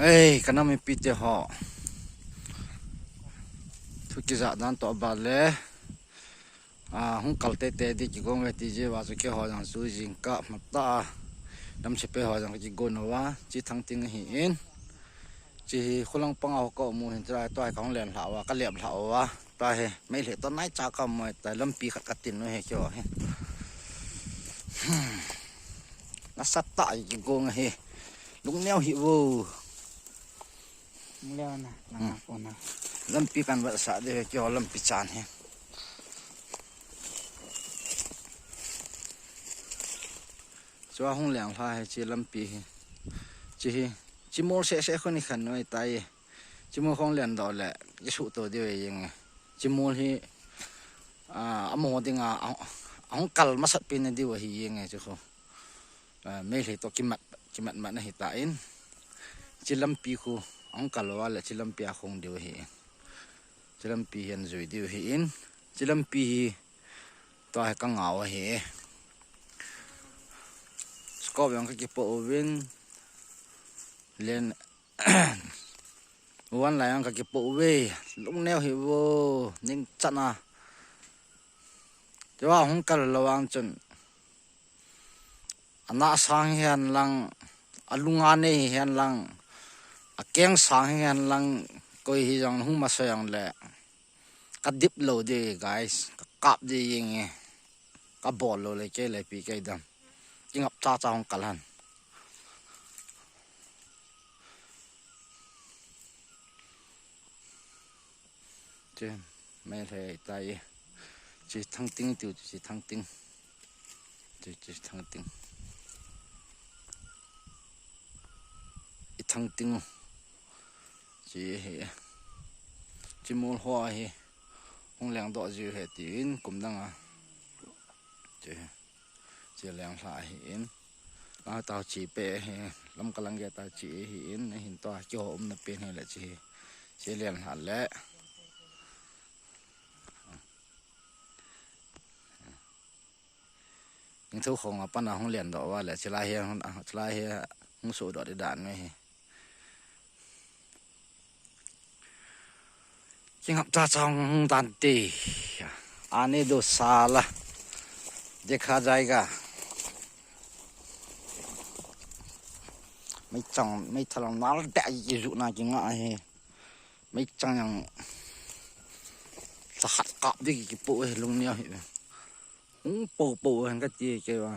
Hey, kana mi pite ho. Tu ki za dan to ba le. Hung kal te di ki gong ti je wa ke ho jang su jing ka ma ta. Dam che pe ho jang ki go no wa chi thang ting hi in. Chi khulang pang au ko mu hin tra to ai kong len la wa ka liap la wa. Ta he mai le to nai cha ka mo ta lam pi khat ka tin no he kyo he. Na sat ta ki gong he. Lung neo hi wo. Leo na, nangako na. Lampi kan ba sa de kyo lampi chan he. Chwa hung liang la he chi lampi he. Chi mor se khoni khan noi tai. Chi mo khong lian do le ki su to de yeng. Chi mol hi amo dinga ang kal masat pin di wa hi yeng e chu. Me le to kimat ma na hi ta in. Chi lampi khu ang kalwa la chilampi a khong diu hi chilampi hian zui diu hi in chilampi to ha ka ngaw hi skop yang ki po win len wan la yang ka ki po we lung neo hi wo ning chana jawa hong kal lawang chun ana sang hian lang alunga ne hian lang akeng sang hian lang koi hi jang hung ma sayang le ka dip lo de guys ka kap de yeng ka bol lo le ke le pi ke dam ingap cha cha hong kalan je me le tai chi thang ting tu chi thang ting chi thang ting i thang ting chỉ chỉ muốn hoa hi không làng đọ gì hết tin cũng đang chỉ làng lại hiện tao chỉ bè lâm cái làng kia tao chỉ hiện to cho ôm nó bên hay là chỉ làng hạt lẽ những thứ không à pan nào không làng đọว่าlà chỉ lai không sổ đọ để đạn này Kinh hấp cha trong đàn tì Ani do sala Dekha jayega Mấy thằng nó đại cái dụ nào chứ ngạ he Mấy chẳng yang Sa hạt cọp đi cái bộ lung neo he Cũng bộ hành cái gì kêu